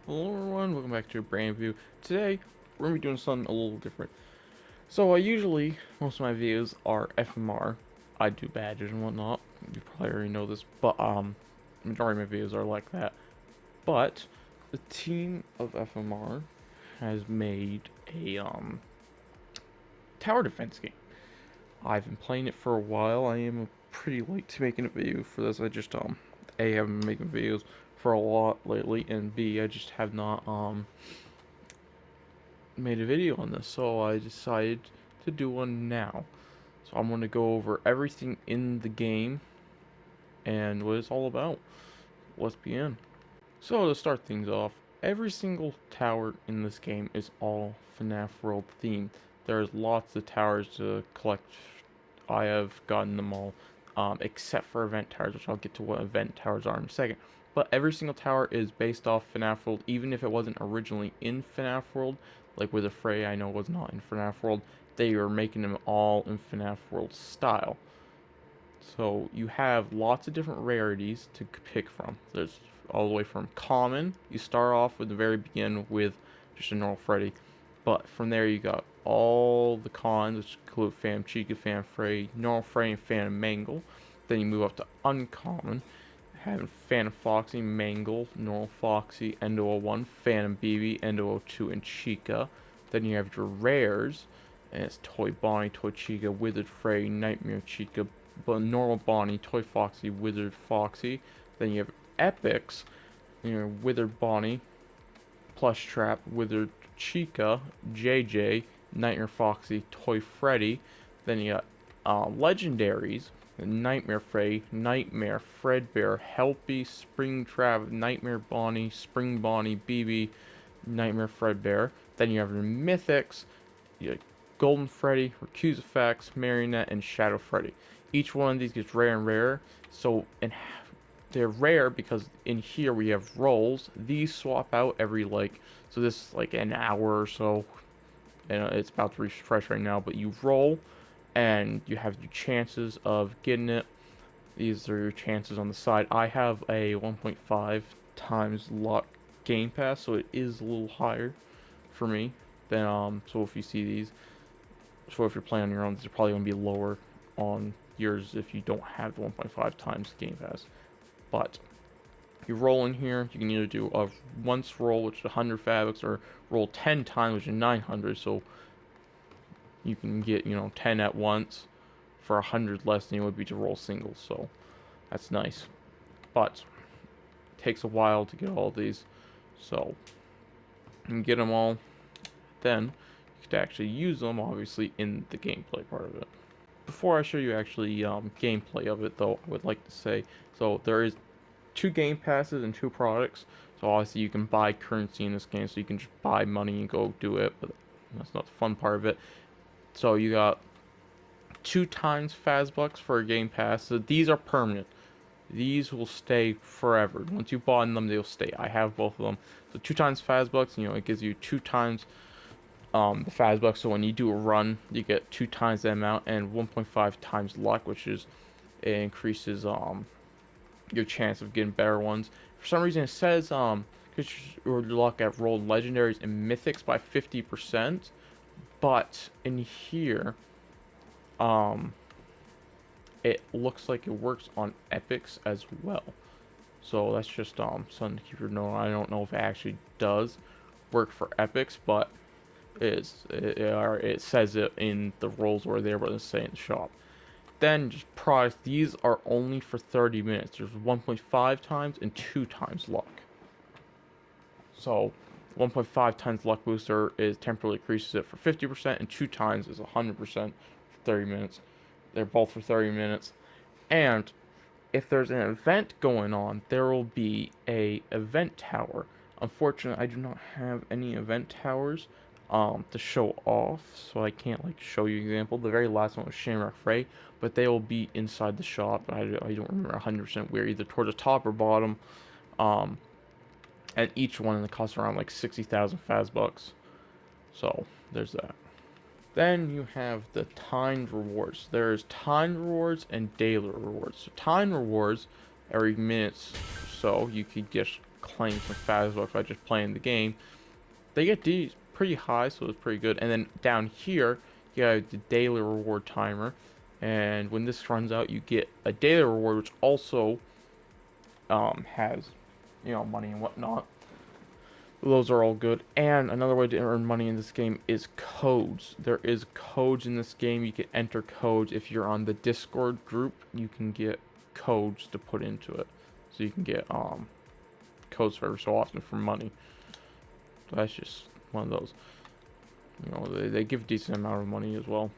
Hello everyone, welcome back to a brand new video. Today, we're going to be doing something a little different. So most of my videos are FMR. I do badges and whatnot. You probably already know this, but majority of my videos are like that. But, the team of FMR has made a tower defense game. I've been playing it for a while. I am pretty late to making a video for this. I just A, haven't been making videos for a lot lately, and B, I just have not made a video on this, so I decided to do one now. So I'm going to go over everything in the game and what it's all about. Let's begin. So to start things off, every single tower in this game is all FNAF World themed. There's lots of towers to collect. I have gotten them all, except for event towers, which I'll get to what event towers are in a second. But every single tower is based off FNAF World, even if it wasn't originally in FNAF World. Like with a Frey, I know was not in FNAF World. They are making them all in FNAF World style. So you have lots of different rarities to pick from. There's all the way from common. You start off with the very beginning with just a normal Freddy. But from there you got all the cons, which include Phantom Chica, Phantom Freddy, normal Freddy, and Phantom Mangle. Then you move up to uncommon, having Phantom Foxy, Mangle, normal Foxy, Endo-01, Phantom BB, Endo-02, and Chica. Then you have your rares, and it's Toy Bonnie, Toy Chica, Withered Freddy, Nightmare Chica, but normal Bonnie, Toy Foxy, Withered Foxy. Then you have epics, Withered Bonnie, Plush Trap, Withered Chica, JJ, Nightmare Foxy, Toy Freddy. Then you got legendaries, Nightmare Freddy, Nightmare, Fredbear, Helpy, Spring Trap, Nightmare Bonnie, Spring Bonnie, BB, Nightmare Fredbear. Then you have your mythics, you got Golden Freddy, Recuse Effects, Marionette, and Shadow Freddy. Each one of these gets rare and rarer. So they're rare because in here we have rolls. These swap out every so this is like an hour or so, and it's about to refresh right now. But you roll, and you have your chances of getting it. These are your chances on the side. I have a 1.5 times luck game pass, so it is a little higher for me than So if you see these, so if you're playing on your own, these are probably going to be lower on yours if you don't have the 1.5 times game pass. But you roll in here, you can either do a once roll, which is 100 fabrics, or roll 10 times, which is 900. So you can get 10 at once for 100 less than it would be to roll singles. So that's nice, but it takes a while to get all these. So you can get them all, then you can actually use them obviously in the gameplay part of it. Before I show you actually gameplay of it though, I would like to say, so there is 2 game passes and 2 products. So obviously you can buy currency in this game, so you can just buy money and go do it, but that's not the fun part of it. So you got 2 times Fazbucks for a game pass. So these are permanent. These will stay forever. Once you bought them, they'll stay. I have both of them. So 2 times Fazbucks, it gives you 2 times the Fazbucks. So when you do a run, you get 2 times the amount, and 1.5 times luck, which is it increases your chance of getting better ones. For some reason, it says increase your luck at rolled legendaries and mythics by 50%, but in here, it looks like it works on epics as well. So that's just something to keep your note on. I don't know if it actually does work for epics, but it says it in the rolls where they were saying in the shop. Then just products, these are only for 30 minutes. There's 1.5 times and 2 times luck. So 1.5 times luck booster is temporarily increases it for 50%, and 2 times is 100% for 30 minutes. They're both for 30 minutes. And if there's an event going on, there will be a event tower. Unfortunately, I do not have any event towers to show off, so I can't show you an example. The very last one was Shamrock Frey, but they will be inside the shop. I don't remember 100% where, either towards the top or bottom. Um, and each one costs around 60,000 Fazbucks. So there's that. Then you have the timed rewards. There's timed rewards and daily rewards. So timed rewards, every minute so you could just claims from Fazbear by just playing the game. They get these pretty high, so it's pretty good. And then down here, you have the daily reward timer. And when this runs out, you get a daily reward, which also has, money and whatnot. Those are all good. And another way to earn money in this game is codes. There is codes in this game. You can enter codes. If you're on the Discord group, you can get codes to put into it. So you can get codes for every so often for money. So that's just one of those. They give a decent amount of money as well.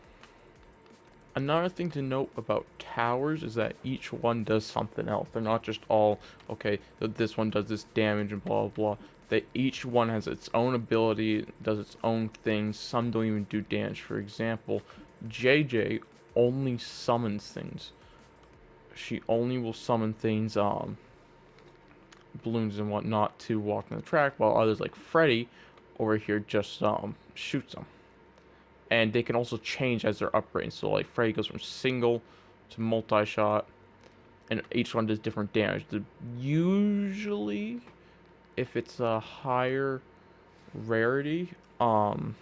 Another thing to note about towers is that each one does something else. They're not just all, okay, this one does this damage and blah, blah, blah. Each one has its own ability, does its own things. Some don't even do damage. For example, JJ only summons things. She only will summon things, balloons and whatnot, to walk on the track, while others like Freddy over here just shoots them. And they can also change as they're upgrading. So like Freddy goes from single to multi-shot, and each one does different damage. Usually, if it's a higher rarity, it'll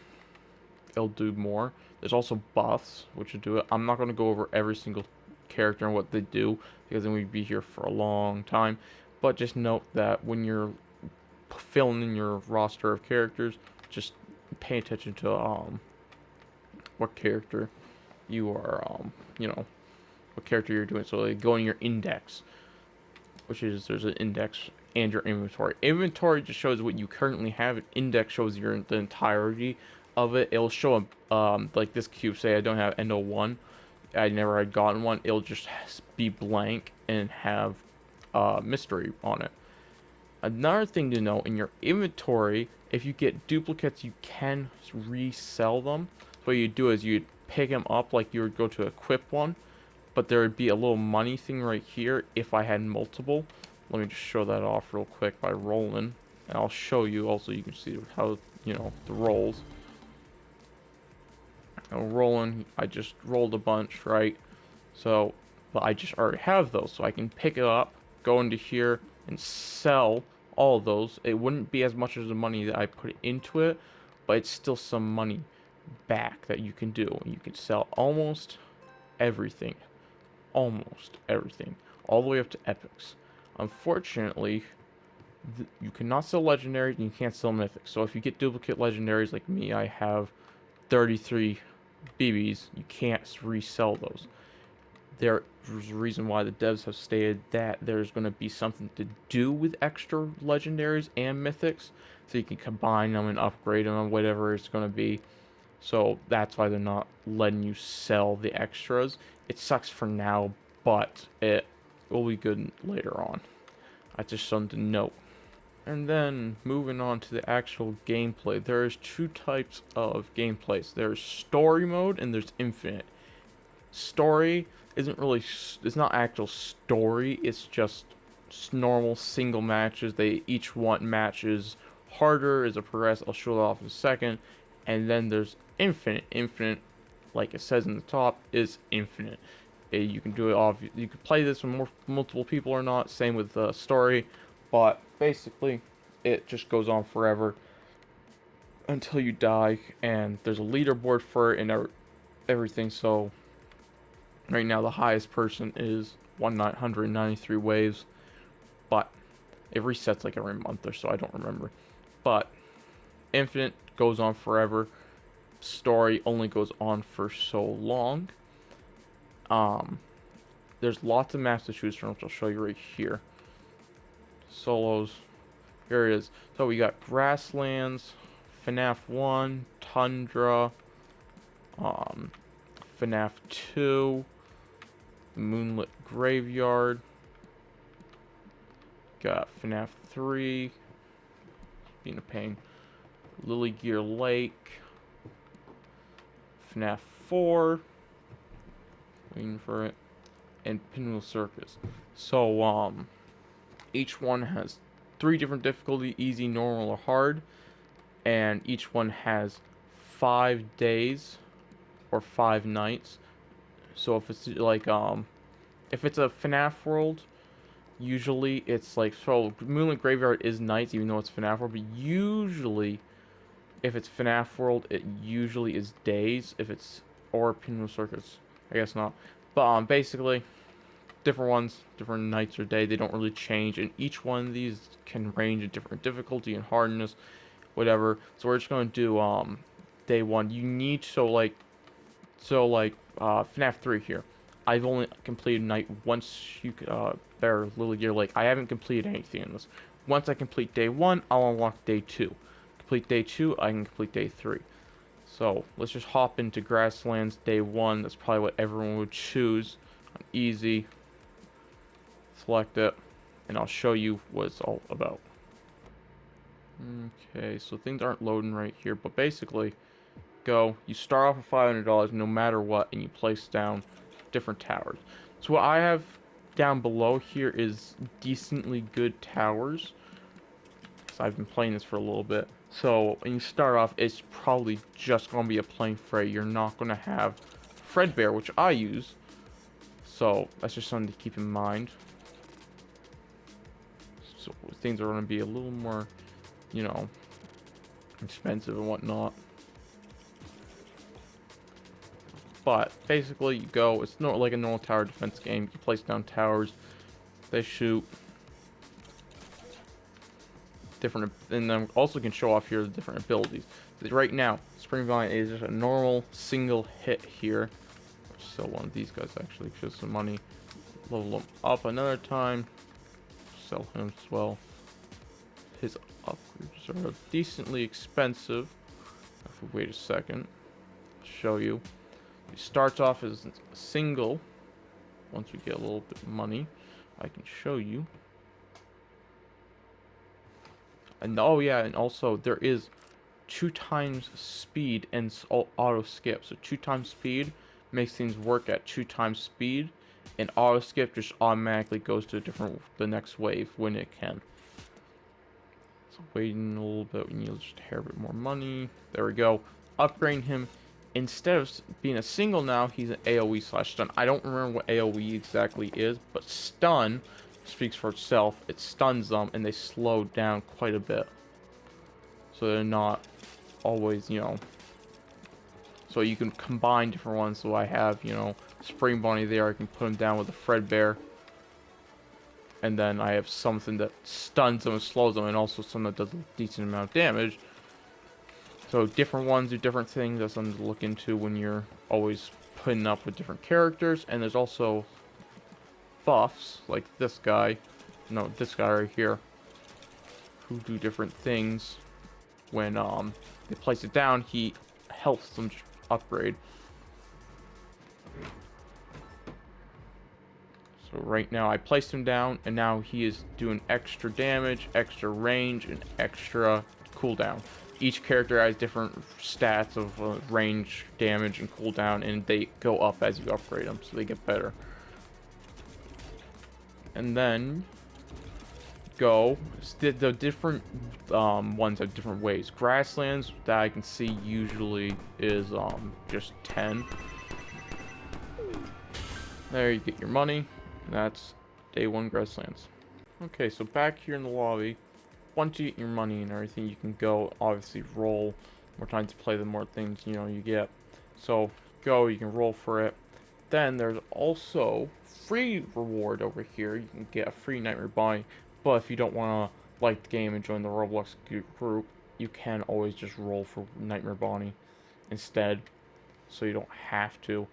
do more. There's also buffs, which will do it. I'm not going to go over every single character and what they do, because then we'd be here for a long time. But just note that when you're filling in your roster of characters, just pay attention to what character you are, what character you're doing. So like, go in your index, which is, there's an index, and your inventory. Inventory just shows what you currently have. Index shows the entirety of it. It'll show like this cube. Say I don't have Endo 1. I never had gotten one. It'll just be blank and have mystery on it. Another thing to know, in your inventory, if you get duplicates, you can resell them. So what you do is you'd pick them up like you would go to equip one, but there would be a little money thing right here if I had multiple. Let me just show that off real quick by rolling, and I'll show you also. You can see how, the rolls. Now rolling, I just rolled a bunch, right? So, but I just already have those, so I can pick it up, go into here, and sell all of those. It wouldn't be as much as the money that I put into it, but it's still some money back that you can do. You can sell almost everything. Almost everything. All the way up to epics. Unfortunately, you cannot sell legendaries and you can't sell mythics. So if you get duplicate legendaries like me, I have 33 BBs, you can't resell those. There's a reason why the devs have stated that there's going to be something to do with extra legendaries and mythics, so you can combine them and upgrade them and whatever it's going to be. So that's why they're not letting you sell the extras. It sucks for now, but it will be good later on. That's just something to note. And then moving on to the actual gameplay, there's two types of gameplays. There's story mode and there's infinite. Story isn't really, it's not actual story, it's just normal single matches. They each want matches harder as a progress. I'll show that off in a second. And then there's infinite, like it says in the top, is infinite. You can do it off, you can play this with multiple people or not, same with the story, but basically it just goes on forever until you die, and there's a leaderboard for it and everything. So right now the highest person is 193 waves, but it resets like every month or so, I don't remember. But infinite goes on forever. Story only goes on for so long. There's lots of maps to choose from, which I'll show you right here. Solos, here it is. So we got Grasslands, FNAF 1, Tundra, FNAF 2, Moonlit Graveyard, got FNAF 3, being a pain, Lily Gear Lake, FNAF 4, waiting for it, and Pinwheel Circus. So, each one has 3 different difficulty: easy, normal, or hard, and each one has 5 days or 5 nights. So if it's like, if it's a FNAF world, Usually it's like, so Moonlit Graveyard is nights even though it's FNAF World, but usually if it's FNAF World it usually is days. If it's or Pinwheel Circus, I guess not. But basically different ones, different nights or day. They don't really change, and each one of these can range in different difficulty and hardness, whatever. So we're just gonna do day one. You need FNAF 3 here. I've only completed night once. You bear Lily Gear Lake. I haven't completed anything in this. Once I complete day one, I'll unlock day two. Complete day two, I can complete day three. So let's just hop into Grasslands day one. That's probably what everyone would choose. Easy. Select it, and I'll show you what it's all about. Okay, so things aren't loading right here, but basically, you start off with $500 no matter what, and you place down different towers. So what I have down below here is decently good towers. So I've been playing this for a little bit. So when you start off, it's probably just going to be a plain Frey. You're not going to have Fredbear, which I use. So that's just something to keep in mind. So things are going to be a little more, you know, expensive and whatnot. But basically, you go. It's not like a normal tower defense game. You place down towers, they shoot different, and then also can show off here the different abilities. Right now, Spring Vine is just a normal single hit here. So one of these guys actually shows some money. Level him up another time. Sell him as well. His upgrades are decently expensive. If we wait a second, I'll show you. He starts off as a single. Once we get a little bit of money, I can show you. And oh yeah, and also there is 2 times speed and auto skip. So 2 times speed makes things work at 2 times speed, and auto skip just automatically goes to the next wave when it can. So waiting a little bit, we need just a hair bit more money. There we go. Upgrading him. Instead of being a single now, he's an AoE/stun. I don't remember what AoE exactly is, but stun speaks for itself. It stuns them, and they slow down quite a bit. So they're not always, so you can combine different ones. So I have, Spring Bunny there. I can put him down with a Fredbear. And then I have something that stuns them and slows them, and also something that does a decent amount of damage. So different ones do different things. That's something to look into when you're always putting up with different characters. And there's also buffs, like this guy. No, this guy right here. Who do different things. When they place it down, he helps them upgrade. So right now I placed him down, and now he is doing extra damage, extra range, and extra cooldown. Each character has different stats of range, damage, and cooldown, and they go up as you upgrade them, so they get better. And then the different ones have different ways. Grasslands that I can see usually is just 10. There you get your money. And that's day one Grasslands. Okay, so back here in the lobby, once you get your money and everything, you can go, obviously, roll. More times you play, the more things, you get. So, you can roll for it. Then, there's also free reward over here. You can get a free Nightmare Bunny. But if you don't want to like the game and join the Roblox group, you can always just roll for Nightmare Bunny instead. So you don't have to.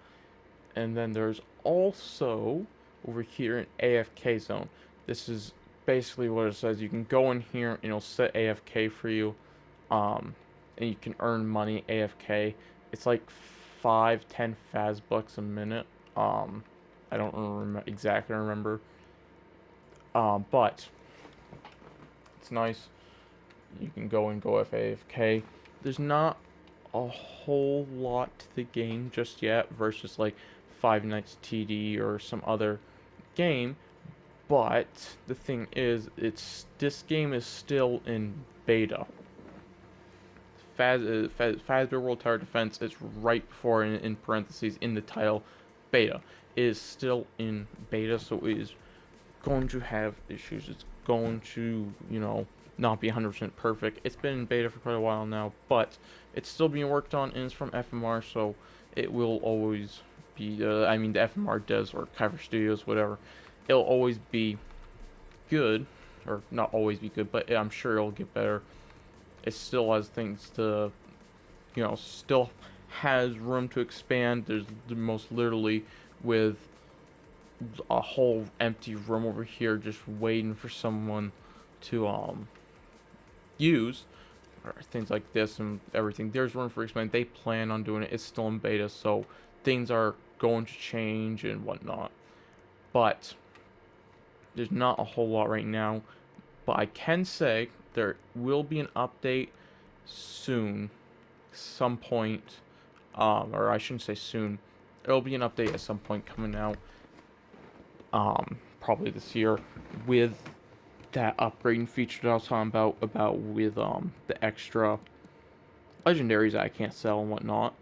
And then there's also over here an AFK zone. This is basically what it says. You can go in here and it'll set AFK for you, and you can earn money AFK. It's like 5-10 Fazbucks a minute. I don't exactly remember, but it's nice. You can go AFK. There's not a whole lot to the game just yet versus like Five Nights TD or some other game, but the thing is, this game is still in beta. Fazbear World Tower Defense is right before, in parentheses in the title, beta. It is still in beta, so it is going to have issues. It's going to, not be 100% perfect. It's been in beta for quite a while now, but it's still being worked on, and it's from FMR, so it will always be, I mean, the FMR does, or Kyver Studios, whatever, it'll always be good, or not always be good, but I'm sure it'll get better. It still has things to, still has room to expand. There's the most literally with a whole empty room over here just waiting for someone to use, or things like this and everything. There's room for expand. They plan on doing it. It's still in beta, so things are going to change and whatnot. But there's not a whole lot right now. But I can say there will be an update soon, some point, or I shouldn't say soon. There'll be an update at some point coming out, probably this year, with that upgrading feature that I was talking about with the extra legendaries that I can't sell and whatnot.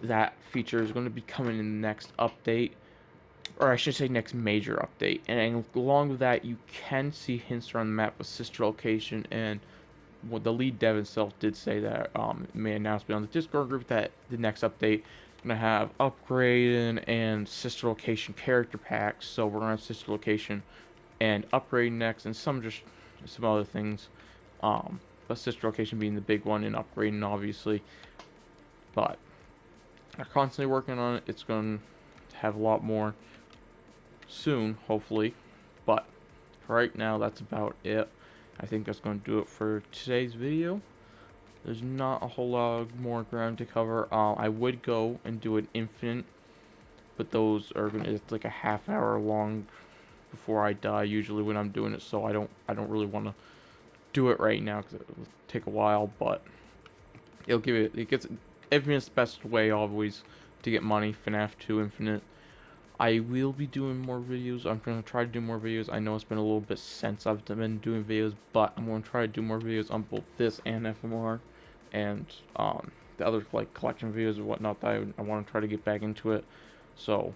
That feature is going to be coming in the next update, or I should say next major update. And along with that, you can see hints around the map with sister location, and what the lead dev himself did say that made an announcement on the Discord group that the next update is going to have upgrading and sister location character packs. So we're going to have sister location and upgrade next, and some other things. But sister location being the big one, and upgrading obviously. But they're constantly working on it. It's going to have a lot more soon, hopefully. But for right now, that's about it. I think that's going to do it for today's video. There's not a whole lot more ground to cover. I would go and do an infinite, but those are gonna, it's like a half hour long before I die usually when I'm doing it, so I don't really want to do it right now because it'll take a while, but it gets infinite's the best way always to get money. FNAF 2 Infinite. I will be doing more videos. I'm going to try to do more videos. I know it's been a little bit since I've been doing videos, but I'm going to try to do more videos on both this and FMR, and the other like collection videos and whatnot that I want to try to get back into it. So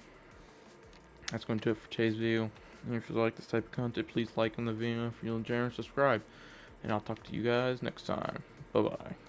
that's going to do it for today's video. And if you like this type of content, please like on the video. If you're generous, subscribe. And I'll talk to you guys next time. Bye-bye.